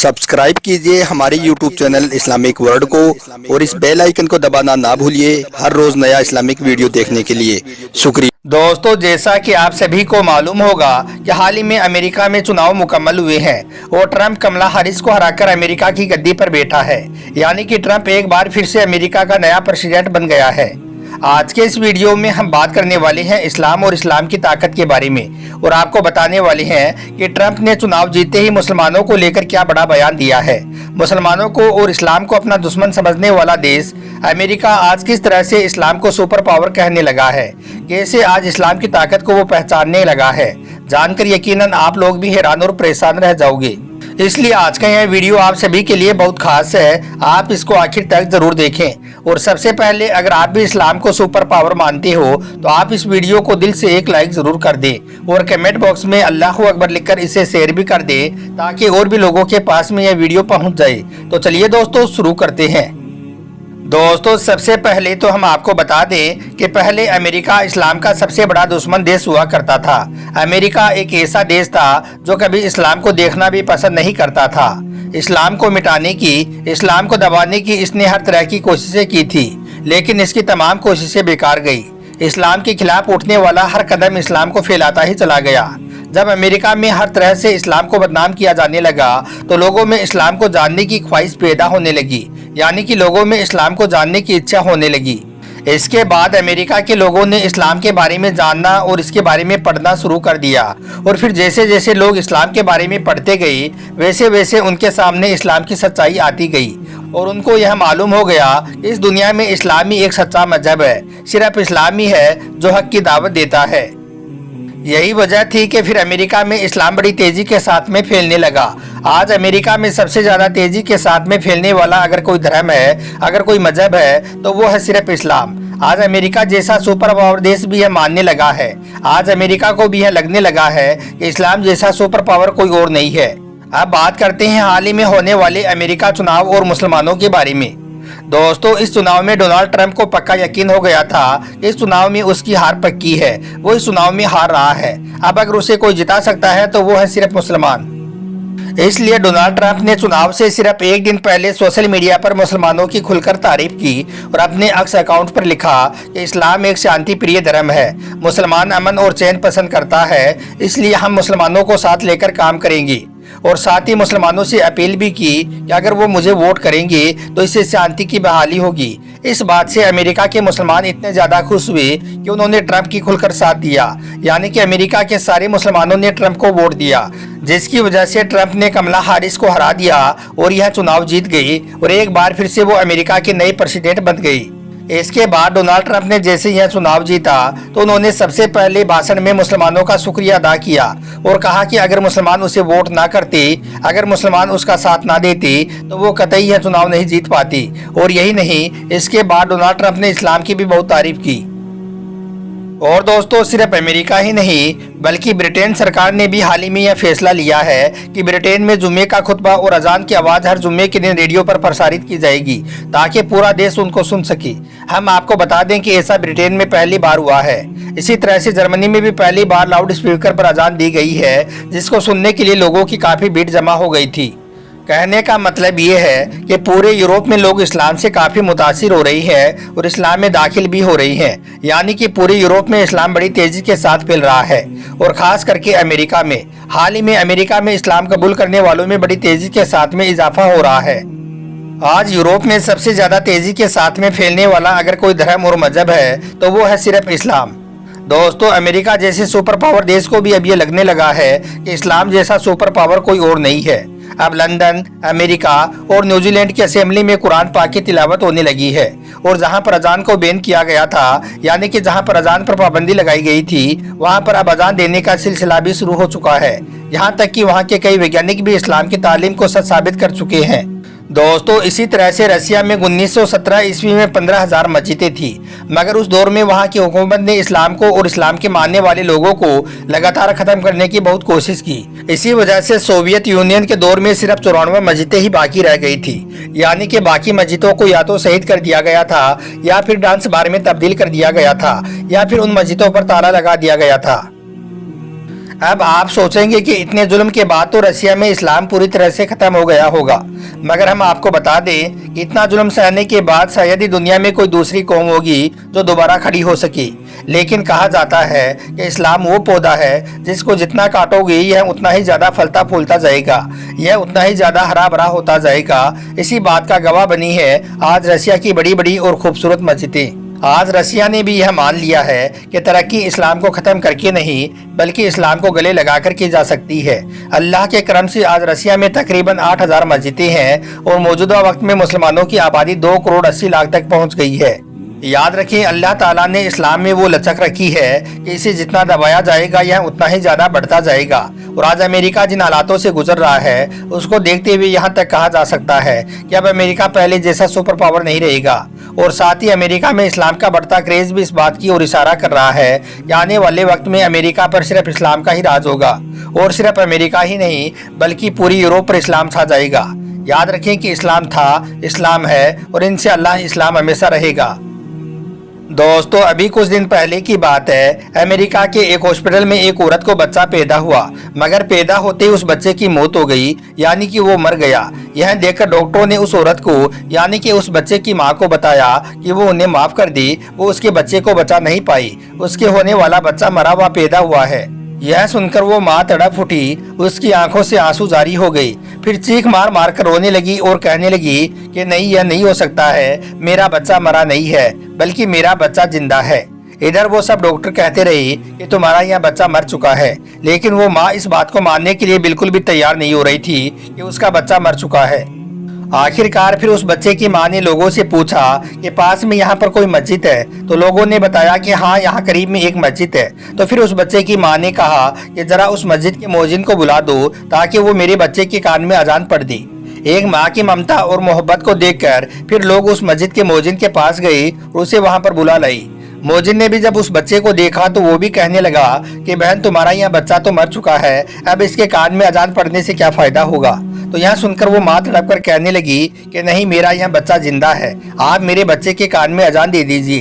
Subscribe कीजिए हमारे YouTube channel Islamic world को और इस बेल आइकन को दबाना ना भूलिए हर रोज नया इस्लामिक वीडियो देखने के लिए। शुक्रिया। दोस्तों, जैसा कि आप सभी को मालूम होगा कि हाल ही में अमेरिका में चुनाव मुकम्मल हुए हैं और ट्रंप कमला हैरिस को हराकर अमेरिका की गद्दी पर बैठा है। यानी कि ट्रंप एक बार फिर से अमेरिका का नया प्रेसिडेंट बन गया है। आज के इस वीडियो में हम बात करने वाले हैं इस्लाम और इस्लाम की ताकत के बारे में और आपको बताने वाले हैं कि ट्रंप ने चुनाव जीते ही मुसलमानों को लेकर क्या बड़ा बयान दिया है। मुसलमानों को और इस्लाम को अपना दुश्मन समझने वाला देश अमेरिका आज किस तरह से इस्लाम को सुपर पावर कहने लगा है, कैसे आज इस्लाम की ताकत को वो पहचानने लगा है। जानकर यकीनन आप लोग भी हैरान और परेशान रह जाओगे। इसलिए आज का यह वीडियो आप सभी के लिए बहुत खास है, आप इसको आखिर तक जरूर देखें। और सबसे पहले अगर आप भी इस्लाम को सुपर पावर मानते हो तो आप इस वीडियो को दिल से एक लाइक जरूर कर दें और कमेंट बॉक्स में अल्लाहू अकबर लिखकर इसे शेयर भी कर दें ताकि और भी लोगों के पास में यह वीडियो पहुंच जाए। तो चलिए दोस्तों शुरू करते हैं। दोस्तों, सबसे पहले तो हम आपको बता दें कि पहले अमेरिका इस्लाम का सबसे बड़ा दुश्मन देश हुआ करता था। अमेरिका एक ऐसा देश था जो कभी इस्लाम को देखना भी पसंद नहीं करता था। इस्लाम को मिटाने की, इस्लाम को दबाने की इसने हर तरह की कोशिशें की थी, लेकिन इसकी तमाम कोशिशें बेकार गई। इस्लाम के खिलाफ उठने वाला हर कदम इस्लाम को फैलाता ही चला गया। जब अमेरिका में हर तरह से इस्लाम को बदनाम किया जाने लगा तो लोगों में इस्लाम को जानने की ख्वाहिश पैदा होने लगी, यानी कि लोगों में इस्लाम को जानने की इच्छा होने लगी। इसके बाद अमेरिका के लोगों ने इस्लाम के बारे में जानना और इसके बारे में पढ़ना शुरू कर दिया और फिर जैसे जैसे लोग इस्लाम के बारे में पढ़ते गए वैसे वैसे उनके सामने इस्लाम की सच्चाई आती गई और उनको यह मालूम हो गया कि इस दुनिया में इस्लाम ही एक सच्चा मजहब है, सिर्फ इस्लाम ही है जो हक की दावत देता है। यही वजह थी कि फिर अमेरिका में इस्लाम बड़ी तेजी के साथ में फैलने लगा। आज अमेरिका में सबसे ज्यादा तेजी के साथ में फैलने वाला अगर कोई धर्म है, अगर कोई मजहब है तो वो है सिर्फ इस्लाम। आज अमेरिका जैसा सुपर पावर देश भी यह मानने लगा है, आज अमेरिका को भी यह लगने लगा है कि इस्लाम जैसा सुपर पावर कोई और नहीं है। अब बात करते हैं हाल ही में होने वाले अमेरिका चुनाव और मुसलमानों के बारे में। दोस्तों, इस चुनाव में डोनाल्ड ट्रंप को पक्का यकीन हो गया था कि इस चुनाव में उसकी हार पक्की है, वो इस चुनाव में हार रहा है। अब अगर उसे कोई जिता सकता है तो वो है सिर्फ मुसलमान। इसलिए डोनाल्ड ट्रंप ने चुनाव से सिर्फ एक दिन पहले सोशल मीडिया पर मुसलमानों की खुलकर तारीफ की और अपने एक्स अकाउंट पर लिखा कि इस्लाम एक शांति प्रिय धर्म है, मुसलमान अमन और चैन पसंद करता है, इसलिए हम मुसलमानों को साथ लेकर काम करेंगे। और साथ ही मुसलमानों से अपील भी की कि अगर वो मुझे वोट करेंगे तो इससे शांति की बहाली होगी। इस बात से अमेरिका के मुसलमान इतने ज्यादा खुश हुए कि उन्होंने ट्रंप की खुलकर साथ दिया, यानी कि अमेरिका के सारे मुसलमानों ने ट्रंप को वोट दिया, जिसकी वजह से ट्रंप ने कमला हैरिस को हरा दिया और यह चुनाव जीत गई और एक बार फिर से वो अमेरिका के नए प्रेसिडेंट बन गई। इसके बाद डोनाल्ड ट्रंप ने जैसे यह चुनाव जीता तो उन्होंने सबसे पहले भाषण में मुसलमानों का शुक्रिया अदा किया और कहा कि अगर मुसलमान उसे वोट ना करते, अगर मुसलमान उसका साथ ना देते तो वो कतई यह चुनाव नहीं जीत पाती। और यही नहीं, इसके बाद डोनाल्ड ट्रंप ने इस्लाम की भी बहुत तारीफ की। और दोस्तों, सिर्फ अमेरिका ही नहीं बल्कि ब्रिटेन सरकार ने भी हाल ही में यह फैसला लिया है कि ब्रिटेन में जुम्मे का खुतबा और अजान की आवाज़ हर जुम्मे के दिन रेडियो पर प्रसारित की जाएगी ताकि पूरा देश उनको सुन सके। हम आपको बता दें कि ऐसा ब्रिटेन में पहली बार हुआ है। इसी तरह से जर्मनी में भी पहली बार लाउड स्पीकर पर अजान दी गई है, जिसको सुनने के लिए लोगों की काफ़ी भीड़ जमा हो गई थी। कहने का मतलब ये है कि पूरे यूरोप में लोग इस्लाम से काफ़ी मुतासिर हो रही है और इस्लाम में दाखिल भी हो रही हैं, यानी कि पूरे यूरोप में इस्लाम बड़ी तेज़ी के साथ फैल रहा है। और ख़ास करके अमेरिका में हाल ही में अमेरिका में इस्लाम कबूल करने वालों में बड़ी तेज़ी के साथ में इजाफा हो रहा है। आज यूरोप में सबसे ज़्यादा तेज़ी के साथ में फैलने वाला अगर कोई धर्म और मजहब है तो वो है सिर्फ इस्लाम। दोस्तों, अमेरिका जैसे सुपर पावर देश को भी अब ये लगने लगा है कि इस्लाम जैसा सुपर पावर कोई और नहीं है। अब लंदन, अमेरिका और न्यूजीलैंड की असेंबली में कुरान पाक की तिलावत होने लगी है और जहां पर अजान को बैन किया गया था, यानी कि जहां पर अजान पर पाबंदी लगाई गई थी, वहां पर अब अजान देने का सिलसिला भी शुरू हो चुका है। यहाँ तक कि वहां के कई वैज्ञानिक भी इस्लाम की तालीम को सच साबित कर चुके हैं। दोस्तों, इसी तरह से रसिया में 1917 ईस्वी में 15,000 मस्जिदें थी, मगर उस दौर में वहां की हुकूमत ने इस्लाम को और इस्लाम के मानने वाले लोगों को लगातार खत्म करने की बहुत कोशिश की। इसी वजह से सोवियत यूनियन के दौर में सिर्फ 94 मस्जिदें ही बाकी रह गई थी, यानी कि बाकी मस्जिदों को या तो शहीद कर दिया गया था या फिर डांस बार में तब्दील कर दिया गया था या फिर उन मस्जिदों पर ताला लगा दिया गया था। अब आप सोचेंगे कि इतने जुल्म के बाद तो रसिया में इस्लाम पूरी तरह से खत्म हो गया होगा, मगर हम आपको बता दें कि इतना जुल्म सहने के बाद शायद ही दुनिया में कोई दूसरी कौम होगी जो दोबारा खड़ी हो सके। लेकिन कहा जाता है कि इस्लाम वो पौधा है जिसको जितना काटोगे यह उतना ही ज्यादा फलता फूलता जाएगा, यह उतना ही ज्यादा हरा भरा होता जाएगा। इसी बात का गवाह बनी है आज रसिया की बड़ी बड़ी और खूबसूरत मस्जिदें। आज रसिया ने भी यह मान लिया है कि तरक्की इस्लाम को ख़त्म करके नहीं बल्कि इस्लाम को गले लगाकर की जा सकती है। अल्लाह के करम से आज रसिया में तकरीबन 8000 मस्जिदें हैं और मौजूदा वक्त में मुसलमानों की आबादी 2 करोड़ 80 लाख तक पहुंच गई है। याद रखें, अल्लाह ताला ने इस्लाम में वो लचक रखी है कि इसे जितना दबाया जाएगा यह उतना ही ज़्यादा बढ़ता जाएगा। और आज अमेरिका जिन हालातों से गुजर रहा है उसको देखते हुए यहाँ तक कहा जा सकता है कि अब अमेरिका पहले जैसा सुपर पावर नहीं रहेगा। और साथ ही अमेरिका में इस्लाम का बढ़ता क्रेज भी इस बात की ओर इशारा कर रहा है कि आने वाले वक्त में अमेरिका पर सिर्फ इस्लाम का ही राज होगा और सिर्फ अमेरिका ही नहीं बल्कि पूरी यूरोप पर इस्लाम छा जाएगा। याद रखें कि इस्लाम था, इस्लाम है और इंशाअल्लाह इस्लाम हमेशा रहेगा। दोस्तों, अभी कुछ दिन पहले की बात है, अमेरिका के एक हॉस्पिटल में एक औरत को बच्चा पैदा हुआ, मगर पैदा होते ही उस बच्चे की मौत हो गई, यानी कि वो मर गया। यह देखकर डॉक्टरों ने उस औरत को यानी कि उस बच्चे की मां को बताया कि वो उन्हें माफ कर दी, वो उसके बच्चे को बचा नहीं पाई, उसके होने वाला बच्चा मरा हुआ पैदा हुआ है। यह सुनकर वो माँ तड़प उठी, उसकी आंखों से आंसू जारी हो गई, फिर चीख मार मार कर रोने लगी और कहने लगी कि नहीं, यह नहीं हो सकता है, मेरा बच्चा मरा नहीं है बल्कि मेरा बच्चा जिंदा है। इधर वो सब डॉक्टर कहते रहे कि तुम्हारा यह बच्चा मर चुका है, लेकिन वो माँ इस बात को मानने के लिए बिल्कुल भी तैयार नहीं हो रही थी कि उसका बच्चा मर चुका है। आखिरकार फिर उस बच्चे की मां ने लोगों से पूछा कि पास में यहाँ पर कोई मस्जिद है, तो लोगों ने बताया कि हाँ, यहाँ करीब में एक मस्जिद है। तो फिर उस बच्चे की मां ने कहा कि जरा उस मस्जिद के मौजिन को बुला दो ताकि वो मेरे बच्चे के कान में अजान पढ़ दे। एक माँ की ममता और मोहब्बत को देखकर फिर लोग उस मस्जिद के मौजिन के पास गए और उसे वहाँ पर बुला लाई। मौजिन ने भी जब उस बच्चे को देखा तो वो भी कहने लगा कि बहन, तुम्हारा यह बच्चा तो मर चुका है, अब इसके कान में अजान पढ़ने से क्या फायदा होगा। तो यह सुनकर वो माँ तड़प कर कहने लगी कि नहीं, मेरा यह बच्चा जिंदा है, आप मेरे बच्चे के कान में अजान दे दीजिए।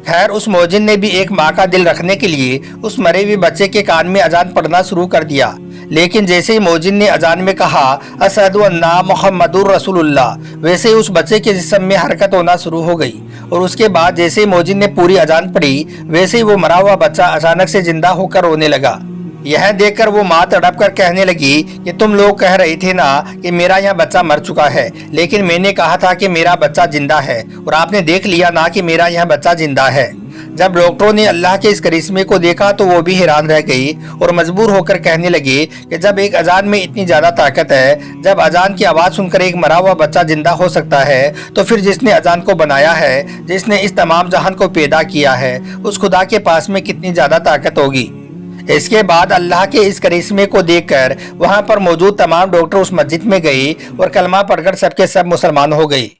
खैर, उस मौजिन ने भी एक माँ का दिल रखने के लिए उस मरे हुए बच्चे के कान में अजान पढ़ना शुरू कर दिया। लेकिन जैसे ही मौजिन ने अजान में कहा अशहदु अन्ना मुहम्मदुर रसूलुल्लाह, वैसे ही उस बच्चे के जिस्म में हरकत होना शुरू हो गई। और उसके बाद जैसे ही मौजिन ने पूरी अजान पढ़ी, वैसे ही वो मरा हुआ बच्चा अचानक से जिंदा होकर रोने लगा। यह देखकर वो माँ तड़प कर कहने लगी कि तुम लोग कह रहे थे ना कि मेरा यह बच्चा मर चुका है, लेकिन मैंने कहा था कि मेरा बच्चा जिंदा है और आपने देख लिया ना कि मेरा यह बच्चा जिंदा है। जब डॉक्टरों ने अल्लाह के इस करिश्मे को देखा तो वो भी हैरान रह गई और मजबूर होकर कहने लगे कि जब एक अजान में इतनी ज्यादा ताकत है, जब अजान की आवाज़ सुनकर एक मरा हुआ बच्चा जिंदा हो सकता है, तो फिर जिसने अजान को बनाया है, जिसने इस तमाम जहान को पैदा किया है, उस खुदा के पास में कितनी ज्यादा ताकत होगी। इसके बाद अल्लाह के इस करिश्मे को देखकर वहां पर मौजूद तमाम डॉक्टर उस मस्जिद में गए और कलमा पढ़कर सबके सब मुसलमान हो गए।